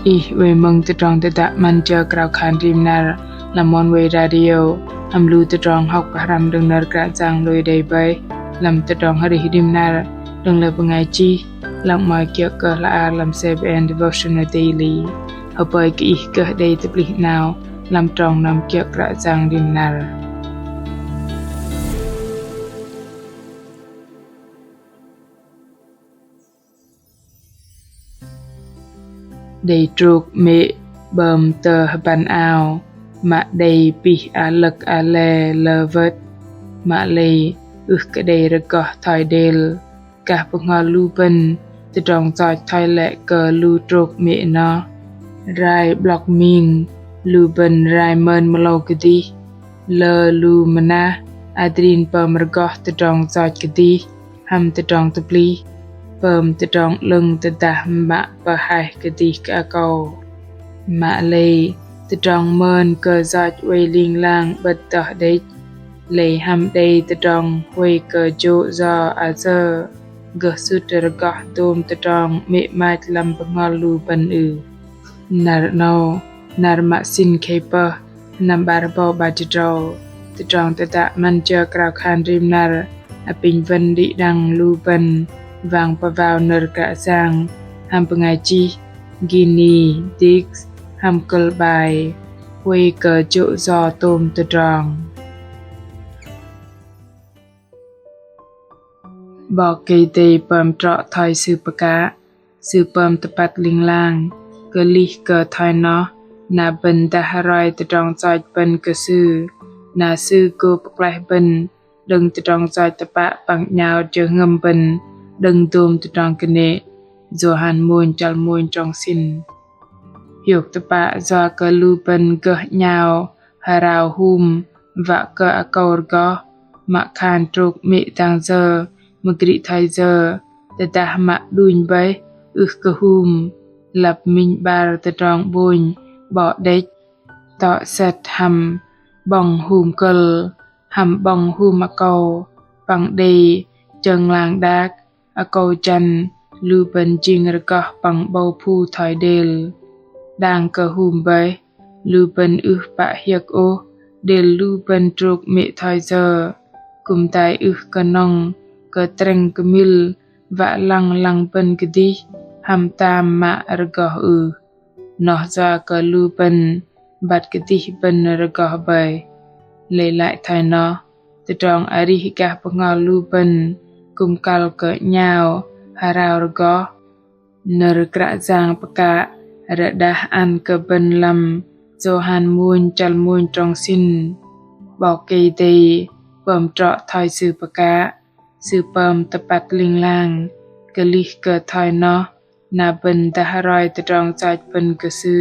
về mừng từ trong từ tạ mình chờ cào khăn rim nà làm món về radio lưu từ trong học haram đừng nở cả giang lùi đầy bay làm từ trong hari rim nà đừng lỡ ngày chi làm mọi kiểu cờ là làm save and devotional daily hợp với kỹ cờ đây tập lý nào làm trong nằm kiểu cả giang rim nà đầy trục mẹ bầm tờ bàn ảo mạ đầy bị lực lè lơ vớt mạ lì cái đầy rực gõ thỏi đèl cả bông hoa lưu bên từ trong giọt thỏi lệ cờ lưu trục mẹ nó rai block mình lưu bên rai mơn mơ lâu cái đi lơ lưu mana adrin bầm rực gõ từ trong giọt cái đi hầm từ trong tập ly bầm từ trong lưng từ ta mạ và hai cái đi cả cầu mạ lì từ trong mơn cờ giọt quay liên lang bật tỏ đấy lấy hầm đây từ trong quay cờ chỗ do giờ gỡ sút từ gõ tôm từ trong mẹ mai làm bằng ngò lù bần nar mạ xin keeper nằm bà bao bà chỉ trâu từ trong từ tạ man chờ cào khan rim nar bình vân đi đằng lù bần vàng và vào nở cả giang hàm pengai chi Guinea Dix hàm cờ bài quay cờ chỗ giò tôm từ tròn bỏ cây tê bầm trọ thoi sư bạc cá sư bầm tập bát linh lang cờ ly cờ thoi nó na bên ta harai từ tròn soi bên cờ sư na sư cô bạc lại bên đừng từ tròn soi tập bát bằng nhau chờ ngâm bên đừng tôm từ trong cái nệ do hàn môn chal môn trong xin hiểu tập bạ do cơ lưu bên cơ nhau hà rào hùm và cơ cầu gó mạ khan trục mẹ tăng giờ mà kỹ thay giờ để ta mạ đuôi bấy cơ hùm lập mình bà từ trong bồn bỏ đếch tọ sệt hầm bằng hùm cơ hầm bằng hùm mạ cầu bằng đầy chân làng đác cầu chân lưu bên chinh rực bằng bầu phu thỏi đèl đang cờ hùm bấy lưu bên bạ hiệc ô đèl lưu bên trục mẹ thỏi giờ cùng tay cờ nong cờ trăng cờ mil và lăng bên cái đi hàm tam mạ rực nó ra cờ lưu bên bạt cái đi bên rực bấy lấy lại thay nó từ trong ari cả bằng lưu bên cùng kal ke nhau harau rego ner kra giang peka redah an ke ben lam johan muôn chal muôn trong xin bỏ cây tê bầm trọ thoi sư peka sư bầm tập bát linh lang ke ly ke thoi nó na ben ta harai ta trong soi ben ke sư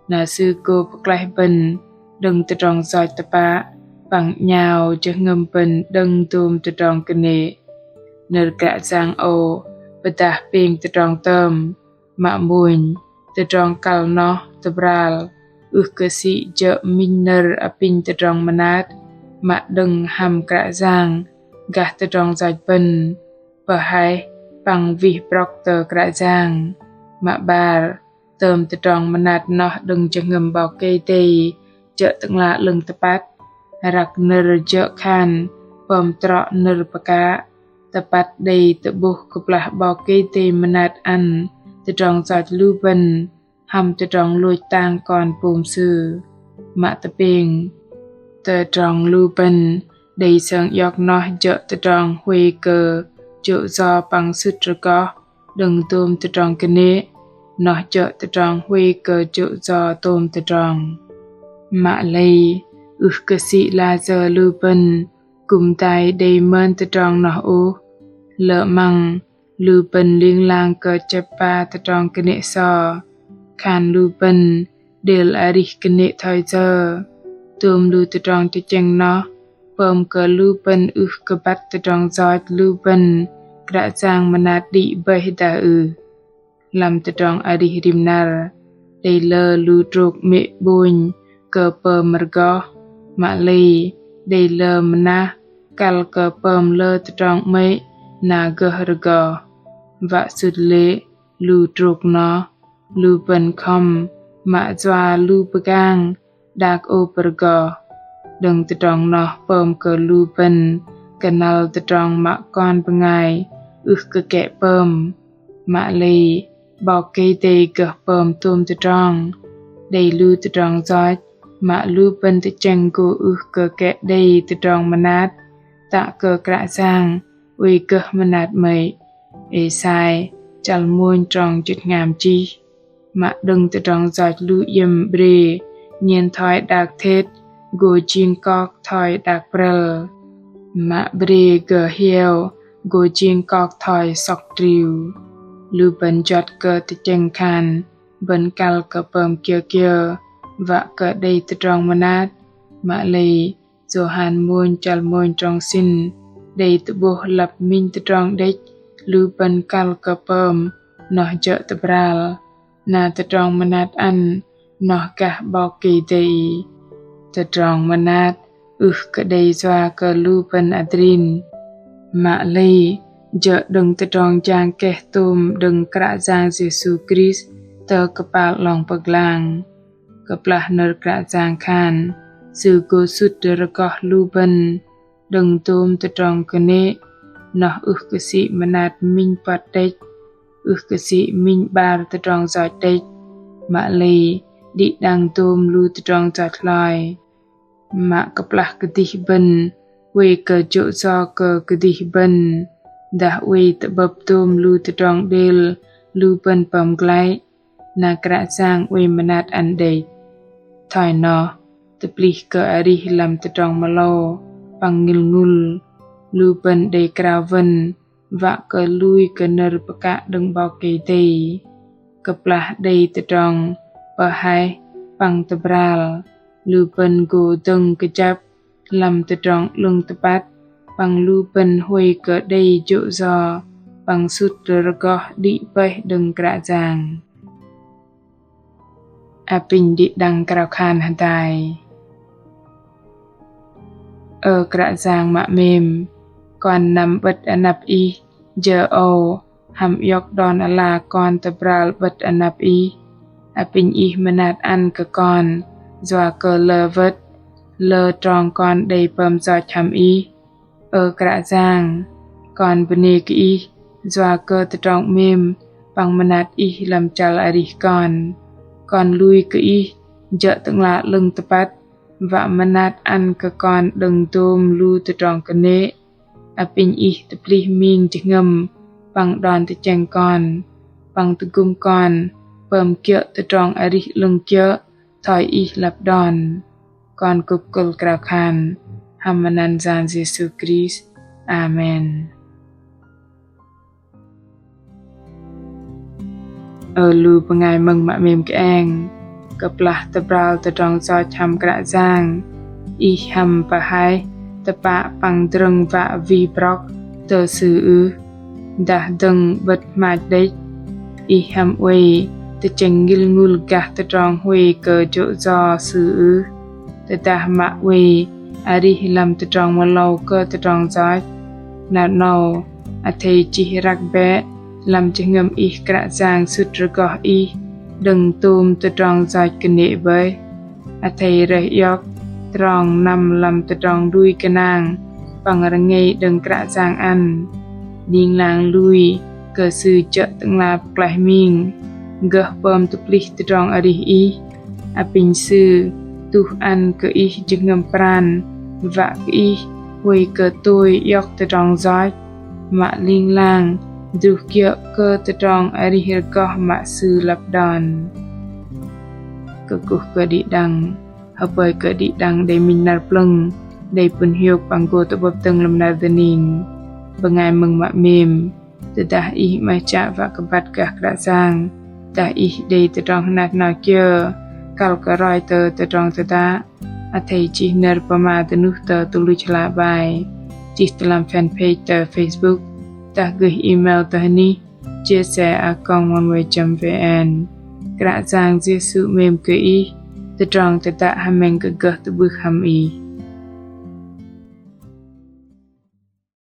na sư cô paklai ben đừng ta trong soi tập ba bằng nhau cho ngâm ben đừng tôm ta trong ke nệ nở cả giang ô bật đạp pin từ trong tôm mạ mùn từ trong cal nó từ bral cơ sĩ chợ minh nở pin từ trong manat mạ đừng hàm cả giang gạt từ trong giải bần và hai bằng vị brock từ cả giang mạ bar tôm từ trong manat nó đừng cho ngầm vào cây tê chợ từng lạ lưng tập bát rạc nở chợ khan bầm trọ nở baka tepat day tebuh keplah bau kete menat an terong sat luben ham terong lui tang kon pum sư mạ teping terong luben day sang yok no chợ terong hui cơ chợ do bằng sứt có đừng tôm terong kene no chợ terong hui cơ chợ do tôm terong mạ lây cơ sĩ la giờ luben cùng tay đầy mơn từ trong nó ô lỡ măng lưu bên liên lang cờ chập ba từ trong cái nệ sò khan lưu bên đều là đi cái nệ thời giờ tôm lưu từ trong cái chân nó bơm cờ lưu bên cờ bắt từ trong giọt lưu bên đã giang mà nát đi bay đã làm từ trong đi rim nar đây lơ lưu trục mẹ bùn cờ bờ mờ gó mạ lì đây lơ mà na cal cờ bơm lơ từ trong mấy na gờ gờ và sụt lệ lưu trục nó lu pen khom ma zwa lu pegang dak o pergo đừng tự tròn nó bơm cờ lu pen kenal tự tròn ma con pengai cơ kẹ bơm ma lì bao cây tê cơ bơm tôm tự tròn đầy lu tự tròn giói ma lu pen tự cheng go cơ kẹ đầy tự tròn manat tạ cơ krạ sang uy cơ manat mày ê sai chal muôn tròn chít ngàm chi mà đừng tự tròn giọt lu yếm bre nhiên thói đặc thết gô chiên cọc thói đặc brel mà bre gờ hiêu gô chiên cọc thói sọc triu lu bần giọt cơ tự chênh khan bần cal cơ bơm kia kia và cơ đầy tự tròn manat mà lì dô hàn muôn chal muôn tròn xin đầy tự bố lập minh tự tròn đích lu bần cal cơ bơm nó chợ tự bral na tự tròn manat ăn nó cả bao kỳ tây tự tròn manat cơ đầy doa cơ lu bần adrin mà lì chợ đừng tự tròn chàng kẻ tùm đừng krạ giang Jesus Christ tờ cơ bạc lòng bạc làng cơ bạc nở krạ giang khan sư cô sút đờ gọt lu bần đừng tùm tự tròn cơ nê nó cơ sĩ manat minh bát đếch cơ sĩ minh bar tự tròn giọt đếch mà lì đi đăng tùm lu tự tròn giọt lòi mà cơ bạc cơ đi bần quê cơ chỗ do cơ đi bần đã quê tự bập tùm lu tự tròn đêl lu bần bầm glái na krạ giang quê manat ăn đếch thoi nó tự bli cơ ari làm tự tròn mà lô bằng ngil ngul lu bần đầy krao vân và cơ lui cơ nơ baka đừng bao kỳ tê cơ plah đầy tự tròn bờ hai bằng tự bral lu bần gồ tâng cơ chắp làm tự tròn lưng tự bát bằng lu bần huê cơ đầy chỗ giò bằng sút rơ gò đi bay đừng krạ giang apin đi đăng krao khan hàn tài krạ giang mạ mềm còn nằm bật anap y giờ ô hàm yok đòn ala con tập bral bật anap y apin y manat ăn cơ con doa cơ lơ vất lơ tròn con đầy bầm giọt hàm y krạ giang còn bene cái y doa cơ tự tròn mềm bằng manat y làm chal ari còn lui cái y giờ từng là lưng tập bát và manat ăn cơ con đừng tôm lu tự tròn cơ nê apin y tự pli min tự ngầm bằng đòn tự chèn con bằng tự gum con bơm kia tự tròn ari lưng kia thoi y lập đòn con cục cul krao khan hamanan zan Jesus Christ Amen lu pengai mừng mạ mềm cái ang cơ plah tập bral tự tròn do chăm krạ giang y hầm và hai tập bạ bằng drâng vạ vi broc tờ sư đã đừng bật mạch đếch y hầm uê tự chênh ngil ngul gạc tự tròn huê cơ chỗ do sư tự ta mạ uê ari làm tự tròn mà lâu cơ tự tròn giói nào nào thầy chỉ rạc bé làm cho ngâm y krạ giang sút rơ gò y đừng tùm tự tròn giói cơ nệ bơi thầy rời yóc tròn nằm làm tự tròn đuôi cơ nàng bằng răng ngay đừng krạ giang ăn điên làng lui cơ sư chợ từng là plai mình gỡ bơm tự pli tự tròn ari y apin sư tu ăn cơ y chừng ngâm pran và y huê cơ tôi yóc tự tròn giói mạ liên làng dù kia cơ tự tròn ari hir gò mạ sư lập đòn cơ cục cơ đi đăng hợp bởi cơ đi đăng đầy mình nạp lưng đầy bùn hiộc bằng gô tự bập tầng làm nạp đơn nhìn và ngài mừng mạ mềm tự ta y mai chạ và cơ bát gạc đã giang ta y đầy tự tròn nạp nào kia cao cơ roi tự tròn tự ta thầy chỉ nở bà mà tự nụ tự lưu chá bài chỉ tự làm fanpage tự Facebook ta gửi email tự hनी chia sẻ @oneway.vn krạ giang Jesus mềm cơ y tự tròn tự ta hàm mình cơ gỡ tự bước hàm y